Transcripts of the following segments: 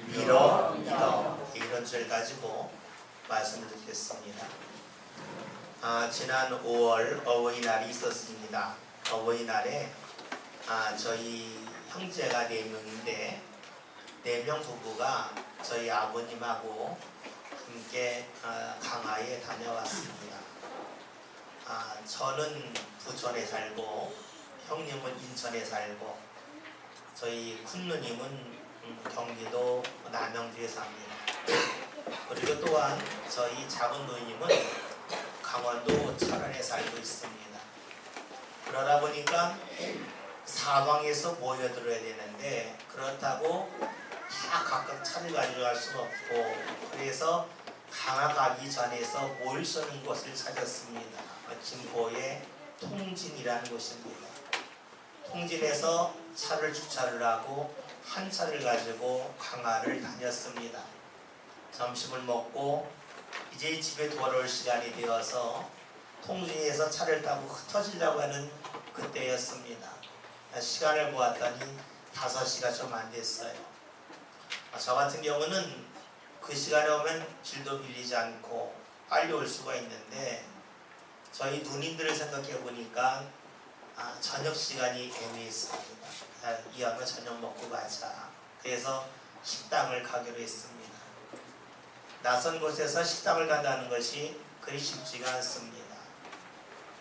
믿어 이런 줄 가지고 말씀을 드리겠습니다. 지난 5월 어버이날이 있었습니다. 어버이날에 저희 형제가 4명인데 4명 부부가 저희 아버님하고 함께 강화에 다녀왔습니다. 저는 부천에 살고 형님은 인천에 살고 저희 큰 누님은 경기도 남양주에 삽니다. 그리고 또한 저희 작은 누님은 강원도 철원에 살고 있습니다. 그러다 보니까 사방에서 모여들어야 되는데 그렇다고 다 각각 차를 가지고 갈 수는 없고 그래서 강화 가기 전에서 모일 수 있는 곳을 찾았습니다. 김포의 통진이라는 곳입니다. 통진에서 차를 주차를 하고 한 차를 가지고 강화를 다녔습니다. 점심을 먹고 이제 집에 돌아올 시간이 되어서 통진에서 차를 타고 흩어지려고 하는 그때였습니다. 시간을 보았더니 5시가 좀 안 됐어요. 저 같은 경우는 그 시간에 오면 길도 밀리지 않고 빨리 올 수가 있는데 저희 누님들을 생각해 보니까 저녁 시간이 애매했습니다. 이왕에 저녁 먹고 가자. 그래서 식당을 가기로 했습니다. 낯선 곳에서 식당을 간다는 것이 그리 쉽지가 않습니다.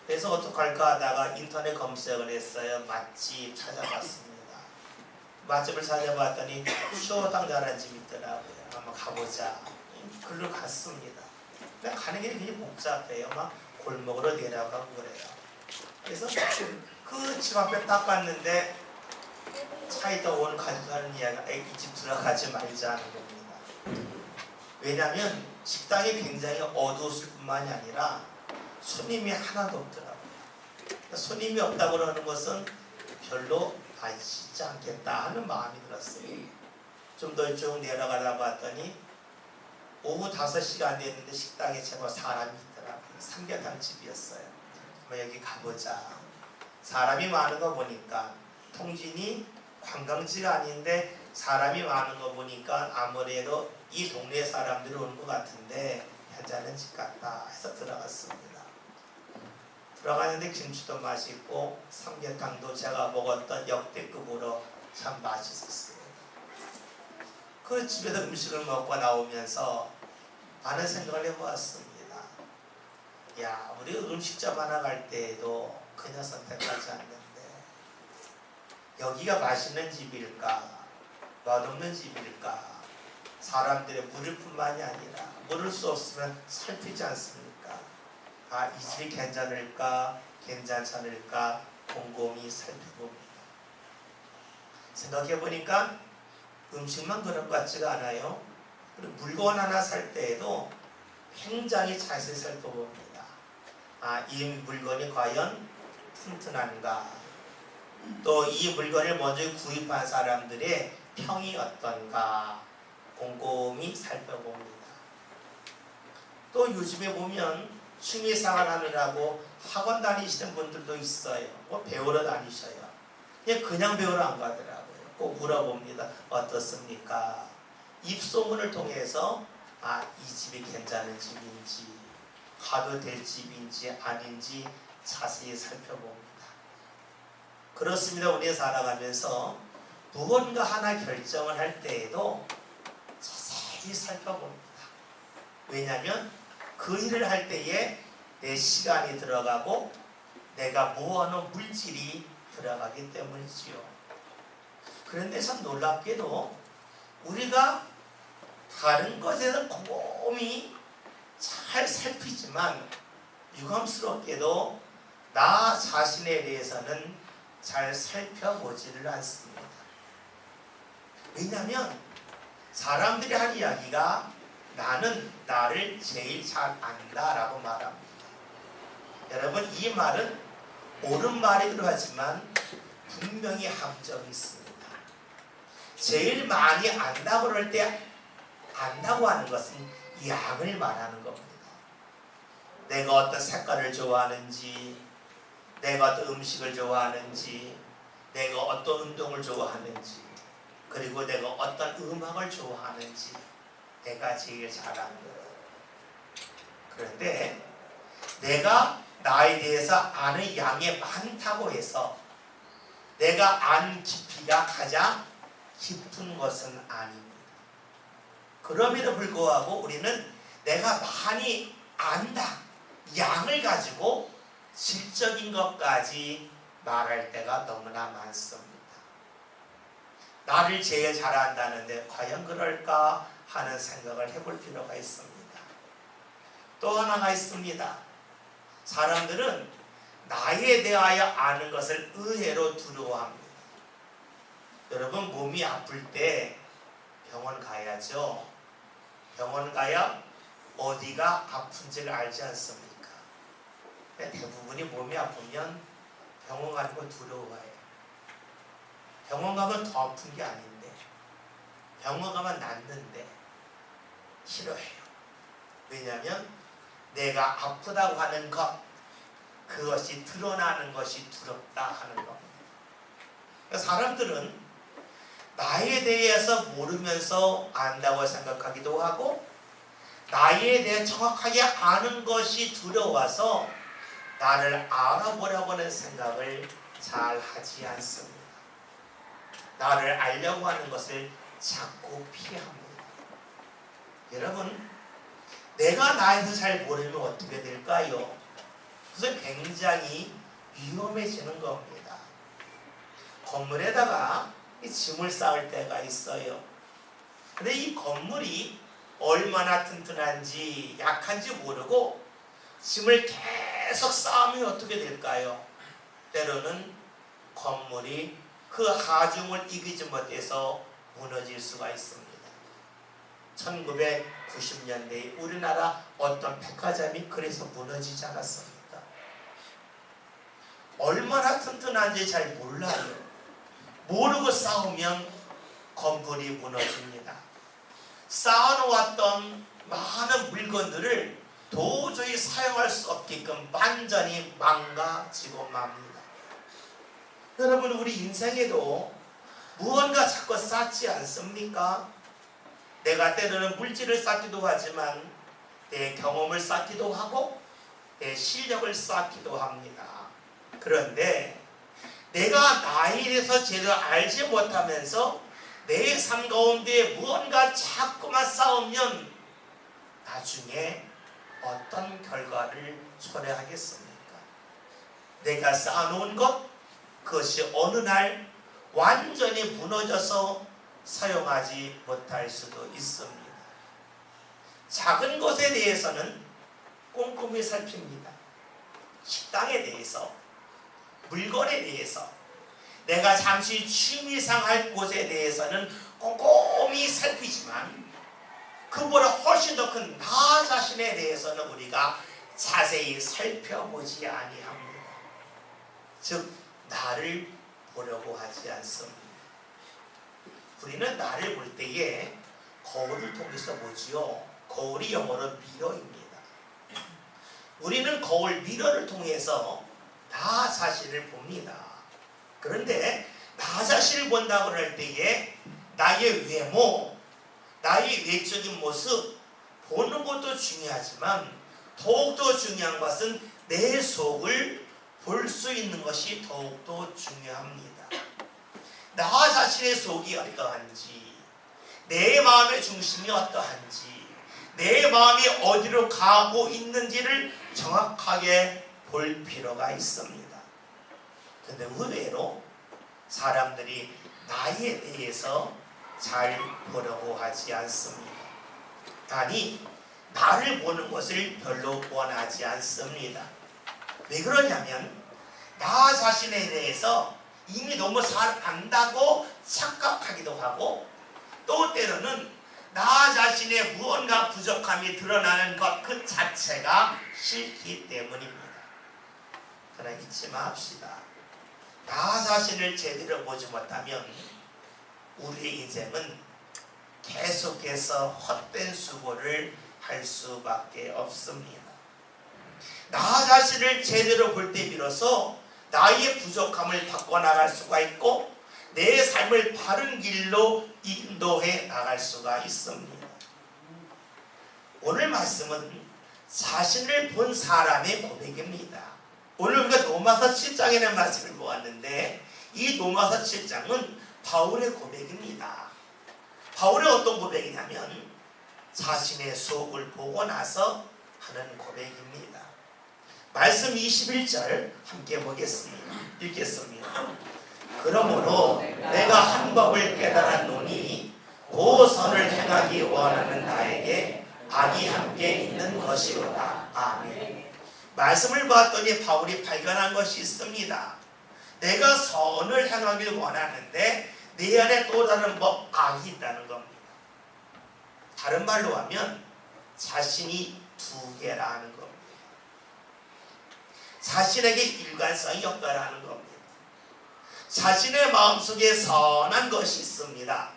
그래서 어떡할까 하다가 인터넷 검색을 했어요. 맛집 찾아봤습니다. 맛집을 찾아봤더니 쇼당자라는 집이 있더라고요. 한번 가보자. 글로 갔습니다. 근데 가는 길이 굉장히 복잡해요. 막 골목으로 내려가고 그래요. 그래서 그 집 앞에 딱 갔는데 차에다 오늘 가지고 가는 이야기가 이 집 들어가지 말자는 겁니다. 왜냐하면 식당이 굉장히 어두웠을 뿐만이 아니라 손님이 하나도 없더라고요. 손님이 없다고 그러는 것은 별로 맛있지 않겠다 하는 마음이 들었어요. 좀 더 이쪽 내려가려고 했더니 오후 5시가 안 됐는데 식당에 제법 사람이 있더라고요. 삼계탕 집이었어요. 여기 가보자. 사람이 많은 거 보니까 통진이 관광지가 아닌데 사람이 많은 거 보니까 아무래도 이 동네 사람들이 오는 것 같은데 현자는 집 같다 해서 들어갔습니다. 들어가는데 김치도 맛있고 삼계탕도 제가 먹었던 역대급으로 참 맛있었어요. 그 집에서 음식을 먹고 나오면서 많은 생각을 해보았습니다. 야, 우리 음식점 하나 갈 때에도 그냥 선택하지 않는데 여기가 맛있는 집일까 맛없는 집일까 사람들의 물을 뿐만이 아니라 물을 수 없으면 살피지 않습니까? 이 집이 괜찮을까 괜찮지 않을까 곰곰이 살펴봅니다. 생각해보니까 음식만 그런 것 같지가 않아요. 그리고 물건 하나 살 때에도 굉장히 자세히 살펴봅니다. 이 물건이 과연 튼튼한가? 또 이 물건을 먼저 구입한 사람들의 평이 어떤가? 곰곰이 살펴봅니다. 또 요즘에 보면 취미생활 하느라고 학원 다니시는 분들도 있어요. 배우러 다니셔요. 그냥 배우러 안 가더라고요. 꼭 물어봅니다. 어떻습니까? 입소문을 통해서 이 집이 괜찮은 집인지 가도 될 집인지 아닌지 자세히 살펴봅니다. 그렇습니다. 우리 살아가면서 무언가 하나 결정을 할 때에도 자세히 살펴봅니다. 왜냐하면 그 일을 할 때에 내 시간이 들어가고 내가 모아놓은 물질이 들어가기 때문이지요. 그런데 참 놀랍게도 우리가 다른 것에서 곰곰이 잘 살피지만 유감스럽게도 나 자신에 대해서는 잘 살펴보지를 않습니다. 왜냐하면 사람들이 할 이야기가 나는 나를 제일 잘 안다라고 말합니다. 여러분 이 말은 옳은 말이기도 하지만 분명히 함정이 있습니다. 제일 많이 안다고 그럴 때 안다고 하는 것은 양을 말하는 겁니다. 내가 어떤 색깔을 좋아하는지 내가 어떤 음식을 좋아하는지 내가 어떤 운동을 좋아하는지 그리고 내가 어떤 음악을 좋아하는지 내가 제일 잘 압니다. 그런데 내가 나에 대해서 아는 양이 많다고 해서 내가 아는 깊이가 가장 깊은 것은 아닙니다. 그럼에도 불구하고 우리는 내가 많이 안다, 양을 가지고 질적인 것까지 말할 때가 너무나 많습니다. 나를 제일 잘 안다는데 과연 그럴까 하는 생각을 해볼 필요가 있습니다. 또 하나가 있습니다. 사람들은 나에 대하여 아는 것을 의외로 두려워합니다. 여러분, 몸이 아플 때 병원 가야죠. 병원 가야 어디가 아픈지를 알지 않습니까? 대부분이 몸이 아프면 병원 가는 걸 두려워해요. 병원 가면 더 아픈 게 아닌데, 병원 가면 낫는데 싫어해요. 왜냐하면 내가 아프다고 하는 것, 그것이 드러나는 것이 두렵다 하는 겁니다. 사람들은 나에 대해서 모르면서 안다고 생각하기도 하고, 나에 대해 정확하게 아는 것이 두려워서 나를 알아보려고 하는 생각을 잘 하지 않습니다. 나를 알려고 하는 것을 자꾸 피합니다. 여러분, 내가 나에 대해서 잘 모르면 어떻게 될까요? 그래서 굉장히 위험해지는 겁니다. 건물에다가 이 짐을 쌓을 때가 있어요. 근데 이 건물이 얼마나 튼튼한지 약한지 모르고 짐을 계속 쌓으면 어떻게 될까요? 때로는 건물이 그 하중을 이기지 못해서 무너질 수가 있습니다. 1990년대에 우리나라 어떤 백화점이 그래서 무너지지 않았습니까? 얼마나 튼튼한지 잘 몰라요. 모르고 싸우면 건물이 무너집니다. 쌓아놓았던 많은 물건들을 도저히 사용할 수 없게끔 완전히 망가지고 맙니다. 여러분, 우리 인생에도 무언가 자꾸 쌓지 않습니까? 내가 때로는 물질을 쌓기도 하지만 내 경험을 쌓기도 하고 내 실력을 쌓기도 합니다. 그런데 내가 나에 대해서 제대로 알지 못하면서 내 삶 가운데 무언가 자꾸만 쌓으면 나중에 어떤 결과를 초래하겠습니까? 내가 쌓아놓은 것, 그것이 어느 날 완전히 무너져서 사용하지 못할 수도 있습니다. 작은 것에 대해서는 꼼꼼히 살핍니다. 식당에 대해서, 물건에 대해서, 내가 잠시 취미상 할 곳에 대해서는 꼼꼼히 살피지만 그보다 훨씬 더 큰 나 자신에 대해서는 우리가 자세히 살펴보지 아니합니다. 즉, 나를 보려고 하지 않습니다. 우리는 나를 볼 때에 거울을 통해서 보지요. 거울이 영어로 미러입니다. 우리는 거울 미러를 통해서 나 자신을 봅니다. 그런데 나 자신을 본다고 할 때에 나의 외모, 나의 외적인 모습 보는 것도 중요하지만 더욱더 중요한 것은 내 속을 볼 수 있는 것이 더욱더 중요합니다. 나 자신의 속이 어떠한지, 내 마음의 중심이 어떠한지, 내 마음이 어디로 가고 있는지를 정확하게 볼 필요가 있습니다. 그런데 의외로 사람들이 나에 대해서 잘 보려고 하지 않습니다. 아니, 나를 보는 것을 별로 원하지 않습니다. 왜 그러냐면 나 자신에 대해서 이미 너무 잘 안다고 착각하기도 하고, 또 때로는 나 자신의 무언가 부족함이 드러나는 것 그 자체가 싫기 때문입니다. 그러나 잊지 맙시다. 나 자신을 제대로 보지 못하면 우리의 인생은 계속해서 헛된 수고를 할 수밖에 없습니다. 나 자신을 제대로 볼 때 비로소 나의 부족함을 바꿔나갈 수가 있고, 내 삶을 바른 길로 인도해 나갈 수가 있습니다. 오늘 말씀은 자신을 본 사람의 고백입니다. 오늘 우리가 로마서 7장에는 말씀을 보았는데 이 로마서 7장은 바울의 고백입니다. 바울의 어떤 고백이냐면 자신의 속을 보고 나서 하는 고백입니다. 말씀 21절 함께 보겠습니다. 읽겠습니다. 그러므로 내가 한 법을 깨달았노니 그 선을 행하기 원하는 나에게 악이 함께 있는 것이로다. 아멘. 말씀을 봤더니 바울이 발견한 것이 있습니다. 내가 선을 행하길 원하는데 내 안에 또 다른 법, 악이 있다는 겁니다. 다른 말로 하면 자신이 두 개라는 겁니다. 자신에게 일관성이 없다라는 겁니다. 자신의 마음속에 선한 것이 있습니다.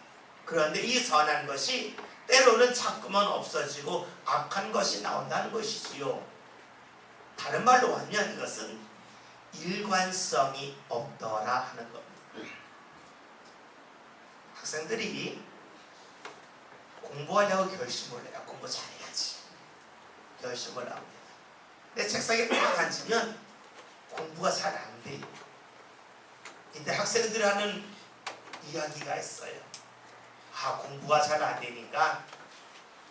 그런데 이 선한 것이 때로는 자꾸만 없어지고 악한 것이 나온다는 것이지요. 다른 말로 하면 이것은 일관성이 없더라 하는 겁니다. 학생들이 공부하려고 결심을 해요. 공부 잘해야지. 결심을 합니다. 근데 책상에 딱 앉으면 공부가 잘 안 돼요. 이때 학생들이 하는 이야기가 있어요. 공부가 잘 안 되니까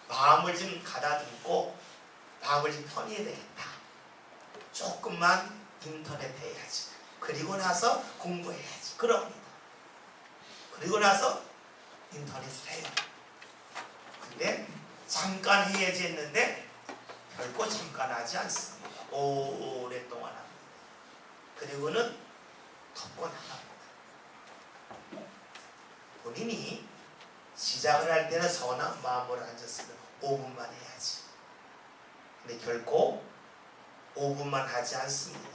마음을 좀 가다듬고 마음을 좀 편해야 되겠다. 조금만 인터넷 해야지. 그리고 나서 공부해야지. 그럽니다. 그리고 나서 인터넷을 해요. 근데 잠깐 해야지 했는데 결코 잠깐 하지 않습니다. 오랫동안 합니다. 그리고는 덮고 나갑니다. 본인이 시작을 할 때는 선한 마음으로 앉았으면 5분만 해야지. 근데 결코 5분만 하지 않습니다.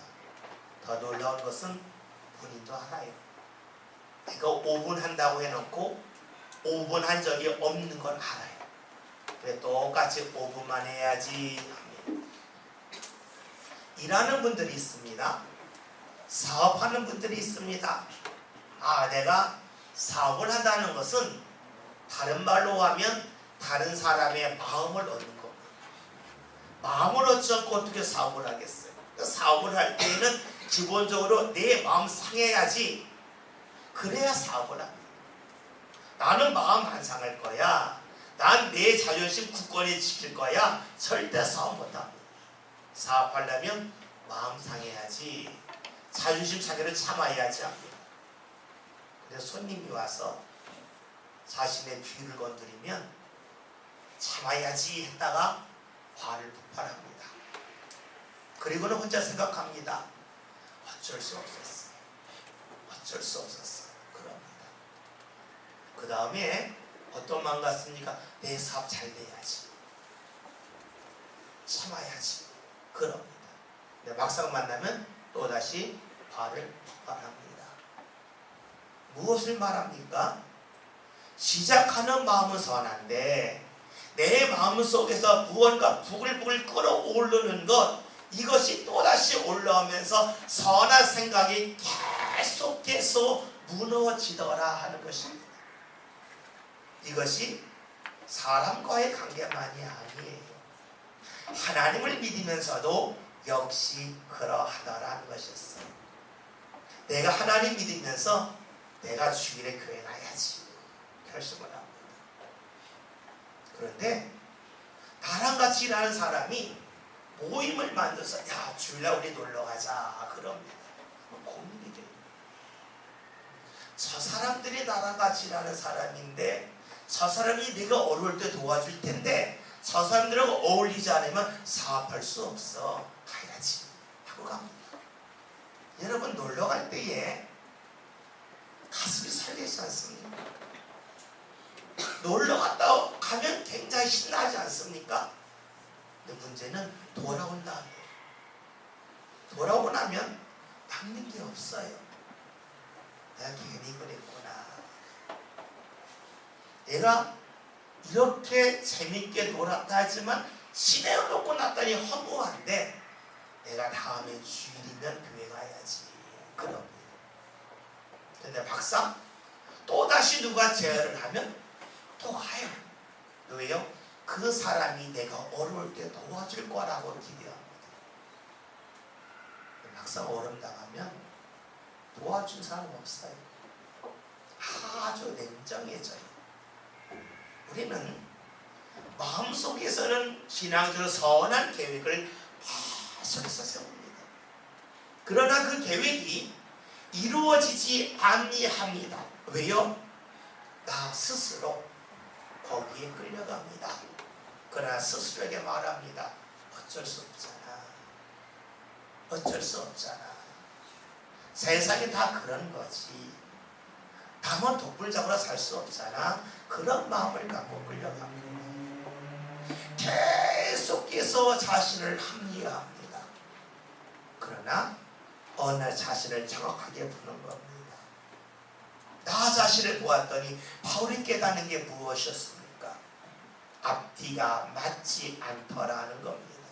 더 놀라운 것은 본인도 알아요. 내가 5분 한다고 해놓고 5분 한 적이 없는 걸 알아요. 그래 똑같이 5분만 해야지 합니다. 일하는 분들이 있습니다. 사업하는 분들이 있습니다. 내가 사업을 한다는 것은 다른 말로 하면 다른 사람의 마음을 얻는 겁니다. 마음을 얻지 않고 어떻게 사업을 하겠어요? 사업을 할 때에는 기본적으로 내 마음 상해야지. 그래야 사업을 합니다. 나는 마음 안 상할 거야. 난 내 자존심 굳건히 지킬 거야. 절대 사업 못합니다. 사업하려면 마음 상해야지. 자존심 상해를 참아야지 합니다. 근데 손님이 와서 자신의 뒤를 건드리면 참아야지 했다가 화를 폭발합니다. 그리고는 혼자 생각합니다. 어쩔 수 없었어요. 어쩔 수 없었어요. 그럽니다. 그 다음에 어떤 마음 같습니까? 내 사업 잘 돼야지. 참아야지. 그럽니다. 근데 막상 만나면 또다시 화를 폭발합니다. 무엇을 말합니까? 시작하는 마음은 선한데 내 마음 속에서 무언가 부글부글 끓어오르는 것, 이것이 또다시 올라오면서 선한 생각이 계속 무너지더라 하는 것입니다. 이것이 사람과의 관계만이 아니에요. 하나님을 믿으면서도 역시 그러하더라는 것이었어요. 내가 하나님 믿으면서 내가 주일에 교회 가야지 결심을 합니다. 그런데 나랑 같이 일하는 사람이 모임을 만들어서 주일날 우리 놀러 가자 그럽니다. 고민이 돼요. 저 사람들이 나랑 같이 일하는 사람인데 저 사람이 내가 어려울 때 도와줄 텐데 저 사람들하고 어울리지 않으면 사업할 수 없어. 가야지 하고 갑니다. 여러분 놀러 갈 때에 가슴이 설레지 않습니까? 놀러 갔다 가면 굉장히 신나지 않습니까? 근데 문제는 돌아온 다음에 돌아오고 나면 남는 게 없어요. 내가 괜히 그랬구나. 내가 이렇게 재밌게 놀았다 하지만 시내를 놓고 났더니 허무한데 내가 다음에 주일이면 교회 가야지. 그럽니다. 근데 막상 또다시 누가 제어를 하면 또 가요. 왜요? 그 사람이 내가 어려울 때 도와줄 거라고 기대합니다. 막상 어려움 당하면 도와준 사람 없어요. 아주 냉정해져요. 우리는 마음속에서는 신앙적으로 선한 계획을 계속해서 세웁니다. 그러나 그 계획이 이루어지지 아니합니다. 왜요? 나 스스로 거기에 끌려갑니다. 그러나 스스로에게 말합니다. 어쩔 수 없잖아. 어쩔 수 없잖아. 세상이 다 그런 거지. 다만 독불적으로 살 수 없잖아. 그런 마음을 갖고 끌려갑니다. 계속해서 자신을 합리화합니다. 그러나 어느 날 자신을 정확하게 보는 겁니다. 나 자신을 보았더니 바울이 깨닫는 게 무엇이었습니까? 앞뒤가 맞지 않더라는 겁니다.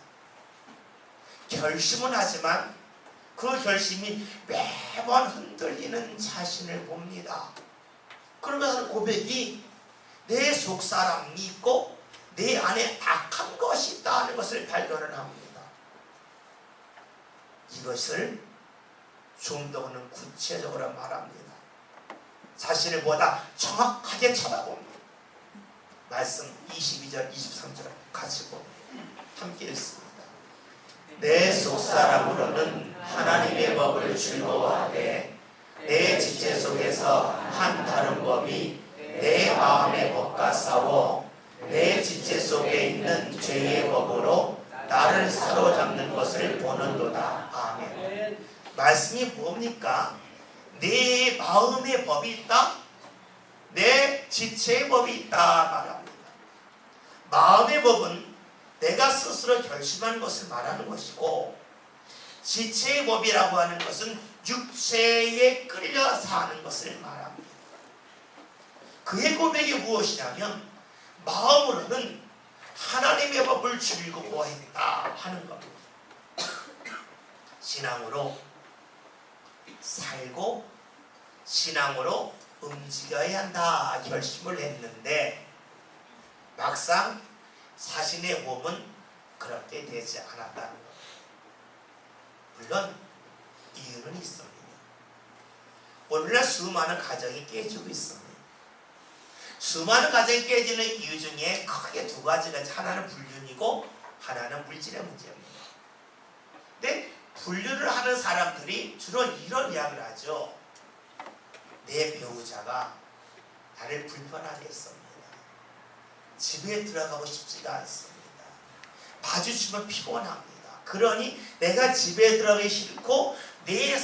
결심은 하지만 그 결심이 매번 흔들리는 자신을 봅니다. 그러면서 고백이 내 속사람이 있고 내 안에 악한 것이 있다는 것을 발견을 합니다. 이것을 좀 더는 구체적으로 말합니다. 자신을 보다 정확하게 쳐다봅니다. 말씀 22절 23절 같이 봅니다. 함께 읽습니다. 내 속사람으로는 하나님의 법을 즐거워하되 내 지체 속에서 한 다른 법이 내 마음의 법과 싸워 내 지체 속에 있는 죄의 법으로 나를 사로잡는 것을 보는도다. 아멘. 말씀이 뭡니까? 내 마음의 법이 있다. 내 지체의 법이 있다 말합니다. 마음의 법은 내가 스스로 결심한 것을 말하는 것이고, 지체의 법이라고 하는 것은 육체에 끌려 사는 것을 말합니다. 그의 고백이 무엇이냐면 마음으로는 하나님의 법을 즐거워했다 하는 겁니다. 신앙으로 살고 신앙으로 움직여야 한다 결심을 했는데 막상 자신의 몸은 그렇게 되지 않았다는 겁니다. 물론 이유는 있습니다. 오늘날 수많은 가정이 깨지고 있습니다. 수많은 가정이 깨지는 이유 중에 크게 두 가지가 하나는 불륜이고 하나는 물질의 문제입니다. 근데 불륜을 하는 사람들이 주로 이런 이야기를 하죠. 내 배우자가 나를 불편하게 했습니다. 집에 들어가고 싶지가 않습니다. 마주치면 피곤합니다. 그러니 내가 집에 들어가기 싫고 내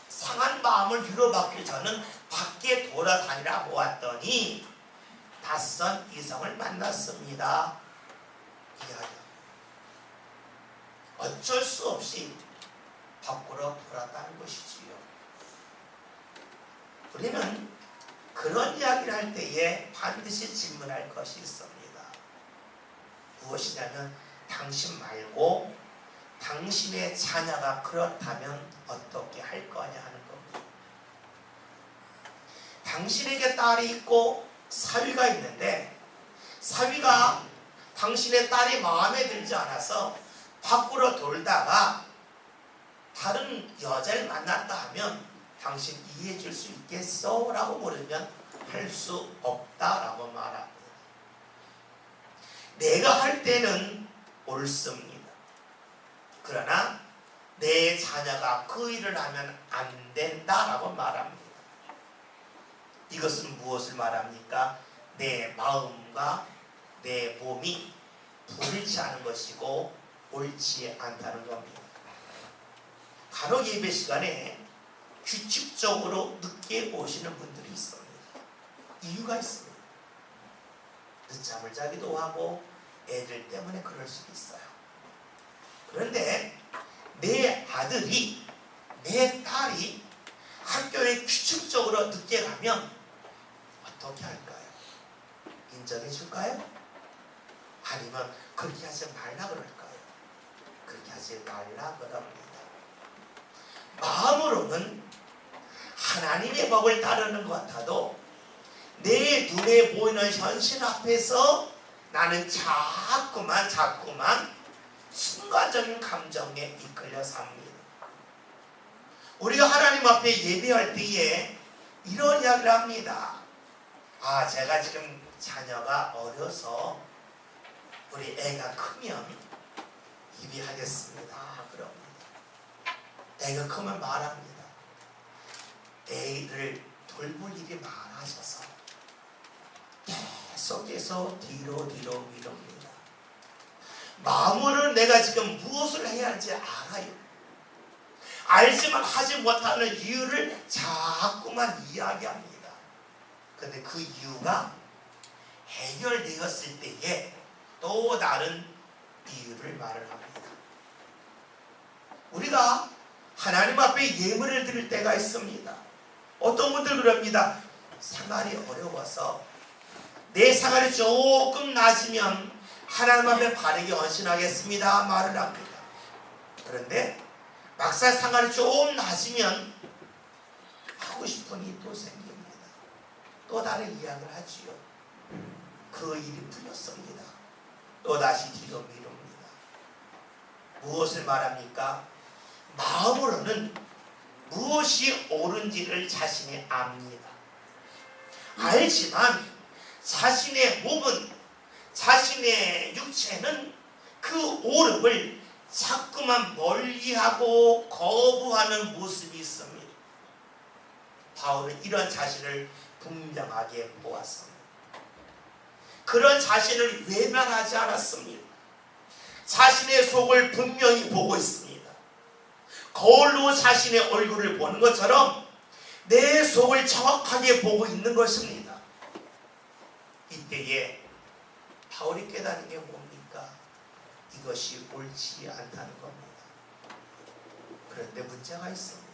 상한 마음을 위로받기 저는 밖에 돌아다니라 보았더니 낯선 이성을 만났습니다. 이야기합니다. 어쩔 수 없이 밖으로 돌았다는 것이지요. 우리는 그런 이야기를 할 때에 반드시 질문할 것이 있습니다. 무엇이냐면 당신 말고 당신의 자녀가 그렇다면 어떻게 할 거냐 하는 겁니다. 당신에게 딸이 있고 사위가 있는데 사위가 당신의 딸이 마음에 들지 않아서 밖으로 돌다가 다른 여자를 만났다 하면 당신 이해해 줄 수 있겠어? 라고 물으면 할 수 없다라고 말합니다. 내가 할 때는 옳습니다. 그러나 내 자녀가 그 일을 하면 안 된다라고 말합니다. 이것은 무엇을 말합니까? 내 마음과 내 몸이 불일치 않은 것이고 옳지 않다는 겁니다. 간혹 예배 시간에 규칙적으로 늦게 오시는 분들이 있습니다. 이유가 있습니다. 늦잠을 자기도 하고 애들 때문에 그럴 수도 있어요. 그런데 내 아들이 내 딸이 학교에 규칙적으로 늦게 가면 어떻게 할까요? 인정해 줄까요? 아니면 그렇게 하지 말라 그럴까요? 그렇게 하지 말라 그럽니다. 마음으로는 하나님의 법을 따르는 것 같아도 내 눈에 보이는 현실 앞에서 나는 자꾸만 순간적인 감정에 이끌려 삽니다. 우리가 하나님 앞에 예배할 때에 이런 이야기를 합니다. 제가 지금 자녀가 어려서 우리 애가 크면 예배하겠습니다. 그럽니다. 애가 크면 말합니다. 애를 돌볼 일이 많아져서 계속해서 뒤로 미룹니다. 마음으로는 내가 지금 무엇을 해야 할지 알아요. 알지만 하지 못하는 이유를 자꾸만 이야기합니다. 근데 그 이유가 해결되었을 때에 또 다른 이유를 말을 합니다. 우리가 하나님 앞에 예물을 드릴 때가 있습니다. 어떤 분들 그럽니다. 생활이 어려워서 내 생활이 조금 나아지면 하나님 앞에 바르게 헌신하겠습니다 말을 합니다. 그런데 막상 생활이 조금 나아지면 하고 싶은 일이 또 생깁니다. 또 다른 이야기를 하지요. 그 일이 풀렸습니다. 또다시 뒤로 미룹니다. 무엇을 말합니까? 마음으로는 무엇이 옳은지를 자신이 압니다. 알지만 자신의 몸은, 자신의 육체는 그 옳음을 자꾸만 멀리하고 거부하는 모습이 있습니다. 바울은 이런 자신을 분명하게 보았습니다. 그런 자신을 외면하지 않았습니다. 자신의 속을 분명히 보고 있습니다. 거울로 자신의 얼굴을 보는 것처럼 내 속을 정확하게 보고 있는 것입니다. 이때에 바울이 깨닫는 게 뭡니까? 이것이 옳지 않다는 겁니다. 그런데 문제가 있습니다.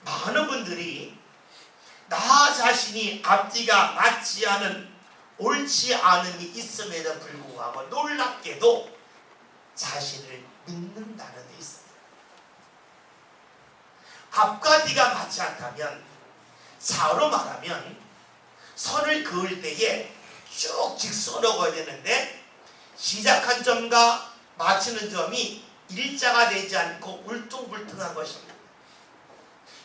많은 분들이 나 자신이 앞뒤가 맞지 않은, 옳지 않음이 있음에도 불구하고 놀랍게도 자신을 믿는다는 데 있습니다. 앞과 뒤가 맞지 않다면, 좌우로 말하면 선을 그을 때에 쭉 직선으로 그어야 되는데 시작한 점과 마치는 점이 일자가 되지 않고 울퉁불퉁한 것입니다.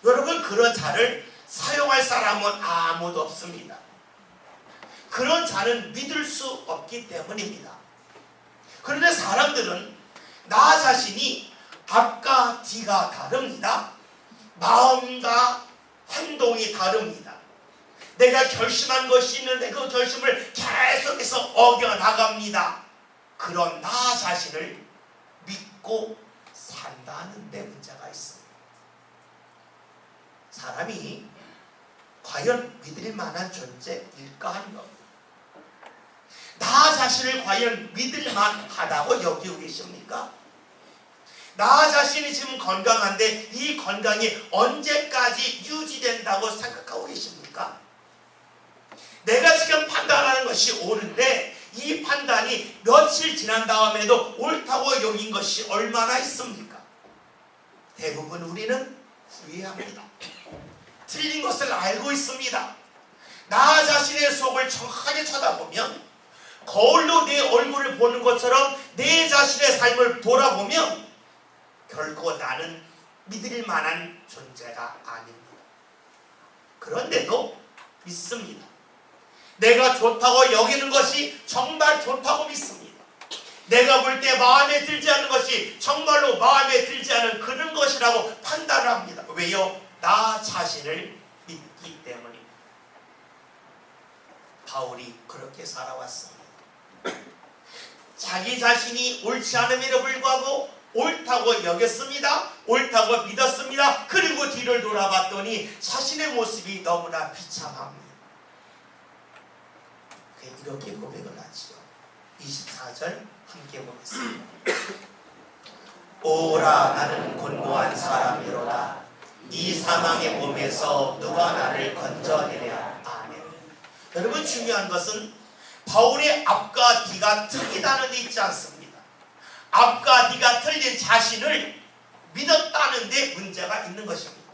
여러분, 그런 자를 사용할 사람은 아무도 없습니다. 그런 자는 믿을 수 없기 때문입니다. 그런데 사람들은 나 자신이 앞과 뒤가 다릅니다. 마음과 행동이 다릅니다. 내가 결심한 것이 있는데 그 결심을 계속해서 어겨나갑니다. 그런 나 자신을 믿고 산다는 데 문제가 있습니다. 사람이 과연 믿을 만한 존재일까 하는 겁니다. 나 자신을 과연 믿을 만하다고 여기고 계십니까? 나 자신이 지금 건강한데 이 건강이 언제까지 유지된다고 생각하고 계십니까? 내가 지금 판단하는 것이 옳은데 이 판단이 며칠 지난 다음에도 옳다고 여긴 것이 얼마나 있습니까? 대부분 우리는 후회합니다. 틀린 것을 알고 있습니다. 나 자신의 속을 정확하게 쳐다보면, 거울로 내 얼굴을 보는 것처럼 내 자신의 삶을 돌아보면 결코 나는 믿을 만한 존재가 아닙니다. 그런데도 믿습니다. 내가 좋다고 여기는 것이 정말 좋다고 믿습니다. 내가 볼 때 마음에 들지 않는 것이 정말로 마음에 들지 않은 그런 것이라고 판단을 합니다. 왜요? 나 자신을 믿기 때문입니다. 바울이 그렇게 살아왔습니다. 자기 자신이 옳지 않음에도 불구하고 옳다고 여겼습니다. 옳다고 믿었습니다. 그리고 뒤를 돌아봤더니 자신의 모습이 너무나 비참합니다. 이렇게 고백을 하지요. 24절 함께 보겠습니다. 오라, 나는 곤고한 사람이로다. 이 사망의 몸에서 누가 나를 건져내랴. 아멘. 여러분, 중요한 것은 바울의 앞과 뒤가 틀리다는 데 있지 않습니다. 앞과 뒤가 틀린 자신을 믿었다는 데 문제가 있는 것입니다.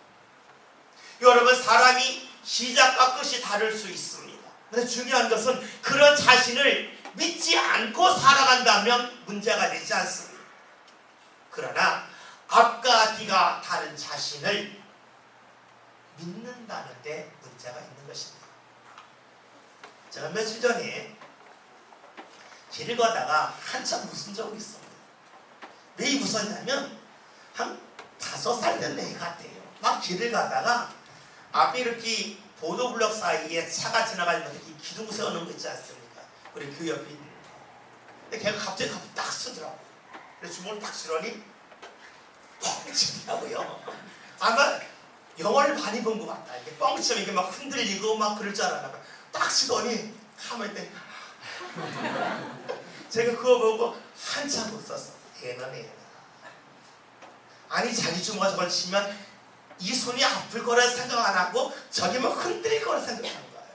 여러분, 사람이 시작과 끝이 다를 수 있습니다. 근데 중요한 것은 그런 자신을 믿지 않고 살아간다면 문제가 되지 않습니다. 그러나 앞과 뒤가 다른 자신을 믿는다는데 문제가 있는 것입니다. 제가 며칠 전에 길을 가다가 한참 웃은 적이 있습니다. 왜 웃었냐면 한 5살 된 애 같아요. 막 길을 가다가 앞에 이렇게 보도블럭 사이에 차가 지나가면서 이 기둥 세우는 거 있지 않습니까? 우리 그 옆에 있는 거. 근데 걔가 갑자기 딱 쓰더라고요. 그래서 주먹을 딱 쥐더니 뻥 치더라고요. 아마 영화를 많이 본 것 같다. 이게 뻥 치면 이게 막 흔들리고 막 그럴 줄 알았나. 딱 치더니 가만히 있더니 제가 그거 보고 한참 웃었어. 얘는 아니 자기 주먹을 저걸 치면 이 손이 아플 거라 생각 안 하고 저기 막 흔들릴 거라 생각하는 거예요.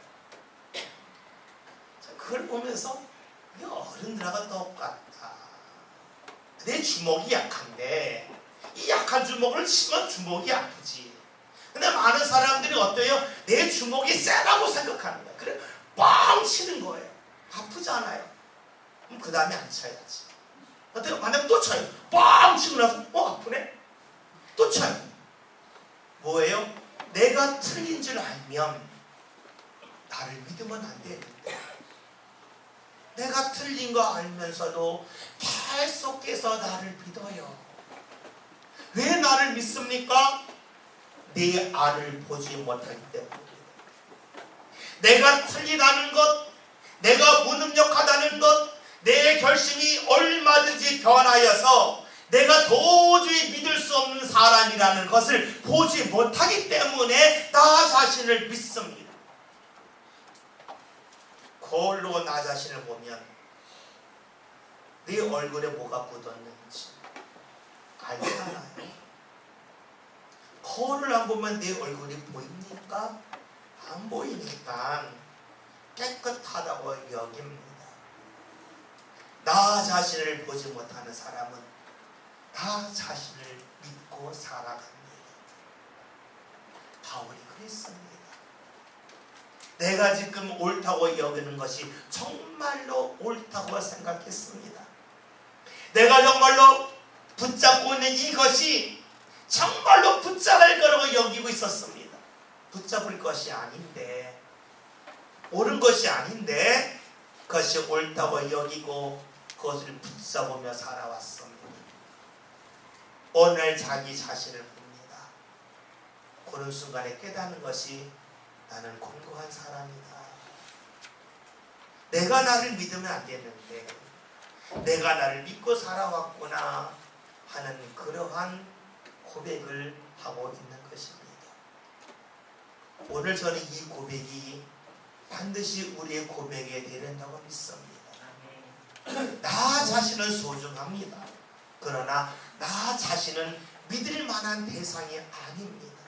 그걸 보면서 이 어른들하고 똑같다. 내 주먹이 약한데 이 약한 주먹을 치면 주먹이 아프지. 근데 많은 사람들이 어때요? 내 주먹이 세다고 생각하는 거예요. 그래 빵 치는 거예요. 아프지 않아요. 그럼 그 다음에 안 쳐야지. 어때요? 만약에 또 쳐요. 빵 치고 나서 아프네? 또 쳐요. 뭐예요? 내가 틀린 줄 알면 나를 믿으면 안 되는데 내가 틀린 거 알면서도 계속해서 나를 믿어요. 왜 나를 믿습니까? 내 알을 보지 못하기 때문입니다. 내가 틀리다는 것, 내가 무능력하다는 것, 내 결심이 얼마든지 변하여서 내가 도저히 믿을 수 없는 사람이라는 것을 보지 못하기 때문에 나 자신을 믿습니다. 거울로 나 자신을 보면 내 얼굴에 뭐가 묻었는지 알잖아요. 거울을 안 보면 내 얼굴이 보입니까? 안 보이니까 깨끗하다고 여깁니다. 나 자신을 보지 못하는 사람은 나 자신을 믿고 살아갑니다. 바울이 그랬습니다. 내가 지금 옳다고 여기는 것이 정말로 옳다고 생각했습니다. 내가 정말로 붙잡고 있는 이것이 정말로 붙잡을 거라고 여기고 있었습니다. 붙잡을 것이 아닌데, 옳은 것이 아닌데 그것이 옳다고 여기고 그것을 붙잡으며 살아왔습니다. 오늘 자기 자신을 봅니다. 그런 순간에 깨닫는 것이 나는 공고한 사람이다. 내가 나를 믿으면 안 되는데 내가 나를 믿고 살아왔구나 하는 그러한 고백을 하고 있는 것입니다. 오늘 저는 이 고백이 반드시 우리의 고백이 되는다고 믿습니다. 나 자신은 소중합니다. 그러나 나 자신은 믿을 만한 대상이 아닙니다.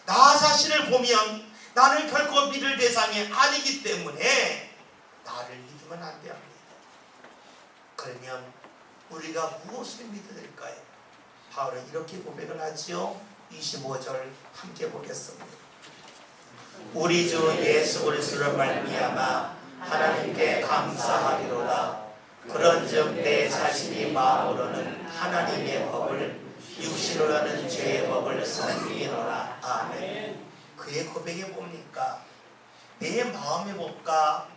나 자신을 보면 나는 결코 믿을 대상이 아니기 때문에 나를 믿으면 안 됩니다. 그러면 우리가 무엇을 믿어야 될까요? 바울은 이렇게 고백을 하지요. 25절 함께 보겠습니다. 우리 주 예수 그리스도로 말미암아 하나님께 감사하리로다. 그런즉 내 자신이 마음으로는 하나님의 법을 육신으로는 죄의 법을 섬기노라. 아멘. 그의 고백에 뭡니까? 내 마음의 법과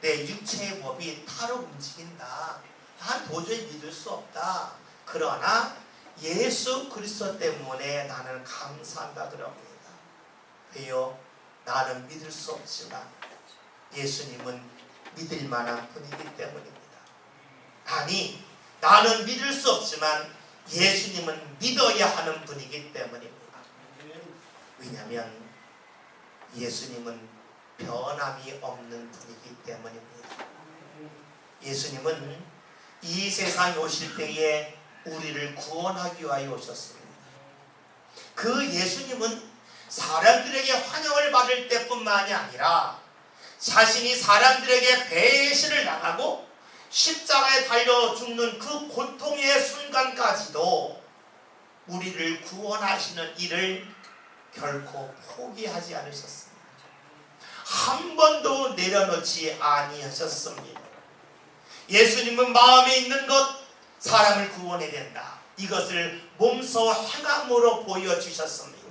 내 육체의 법이 따로 움직인다. 난 도저히 믿을 수 없다. 그러나 예수 그리스도 때문에 나는 감사한다 그럽니다. 왜요? 나는 믿을 수 없지만 예수님은 믿을 만한 분이기 때문입니다. 아니, 나는 믿을 수 없지만 예수님은 믿어야 하는 분이기 때문입니다. 왜냐하면 예수님은 변함이 없는 분이기 때문입니다. 예수님은 이 세상에 오실 때에 우리를 구원하기 위하여 오셨습니다. 그 예수님은 사람들에게 환영을 받을 때뿐만이 아니라 자신이 사람들에게 배신을 당하고 십자가에 달려 죽는 그 고통의 순간까지도 우리를 구원하시는 일을 결코 포기하지 않으셨습니다. 한 번도 내려놓지 아니하셨습니다. 예수님은 마음에 있는 것, 사람을 구원해야 된다, 이것을 몸소 행함으로 보여주셨습니다.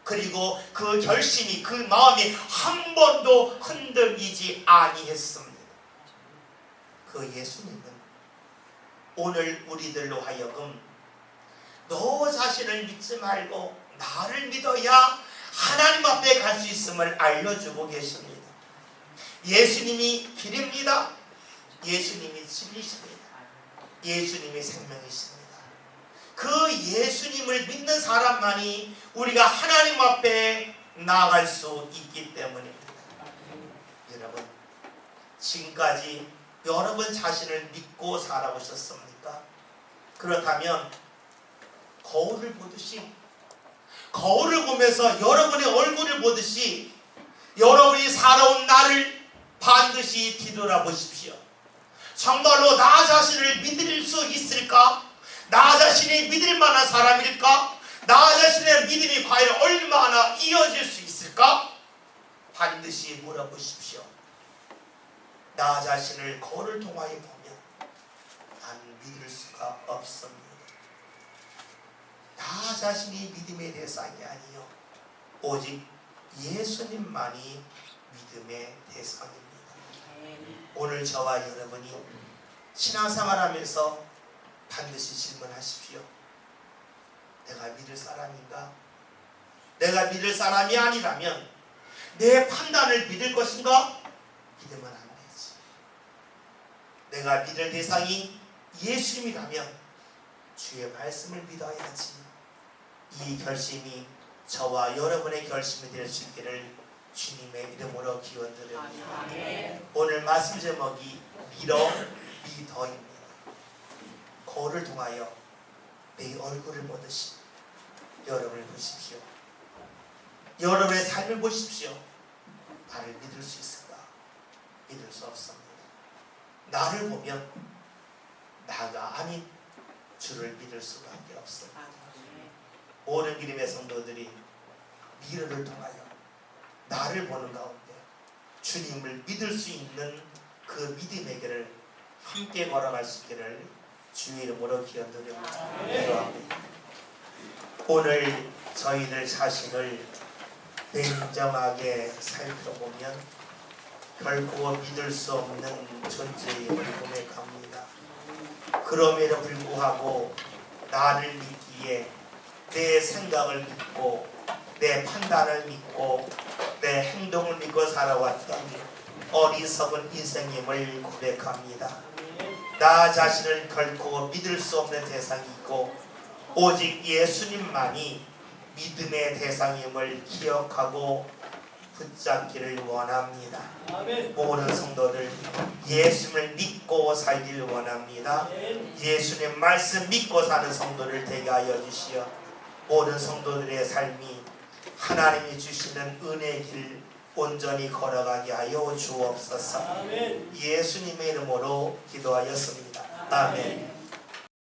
그리고 그 결심이, 그 마음이 한 번도 흔들리지 아니했습니다. 그 예수님은 오늘 우리들로 하여금 너 자신을 믿지 말고 나를 믿어야 하나님 앞에 갈 수 있음을 알려주고 계십니다. 예수님이 길입니다. 예수님이 진리십니다. 예수님이 생명이십니다. 그 예수님을 믿는 사람만이 우리가 하나님 앞에 나아갈 수 있기 때문입니다. 여러분, 지금까지 여러분 자신을 믿고 살아오셨습니까? 그렇다면 거울을 보듯이, 거울을 보면서 여러분의 얼굴을 보듯이 여러분이 살아온 나를 반드시 뒤돌아보십시오. 정말로 나 자신을 믿을 수 있을까? 나 자신이 믿을 만한 사람일까? 나 자신의 믿음이 과연 얼마나 이어질 수 있을까? 반드시 물어보십시오. 나 자신을 거울을 통하여 보면 나는 믿을 수가 없습니다. 나 자신이 믿음의 대상이 아니요, 오직 예수님만이 믿음의 대상입니다. 오늘 저와 여러분이 신앙생활하면서 반드시 질문하십시오. 내가 믿을 사람인가? 내가 믿을 사람이 아니라면 내 판단을 믿을 것인가? 믿으면 안 되지. 내가 믿을 대상이 예수님이라면 주의 말씀을 믿어야지. 이 결심이 저와 여러분의 결심이 될 수 있기를 주님의 이름으로 기원드립니다. 오늘 말씀 제목이 믿어입니다. 거울을 통하여 내 얼굴을 보듯이 여러분을 보십시오. 여러분의 삶을 보십시오. 나를 믿을 수 있을까? 믿을 수 없습니다. 나를 보면 나가 아닌 주를 믿을 수밖에 없습니다. 오는 기림의 성도들이 미래를 통하여 나를 보는 가운데 주님을 믿을 수 있는 그 믿음의 길을 함께 걸어갈 수 있기를 주의 이름으로 기원드립니다. 기도합니다. 오늘 저희들 자신을 냉정하게 살펴보면 결코 믿을 수 없는 존재임을 고백합니다. 그럼에도 불구하고 나를 믿기에 내 생각을 믿고 내 판단을 믿고 내 행동을 믿고 살아왔던 어리석은 인생임을 고백합니다. 나 자신을 결코 믿을 수 없는 대상이 있고 오직 예수님만이 믿음의 대상임을 기억하고 붙잡기를 원합니다. 모든 성도들 예수님을 믿고 살기를 원합니다. 예수님 말씀 믿고 사는 성도를 되게 하여 주시어 모든 성도들의 삶이 하나님이 주시는 은혜의 길 온전히 걸어가게 하여 주옵소서. 예수님의 이름으로 기도하였습니다. 아멘.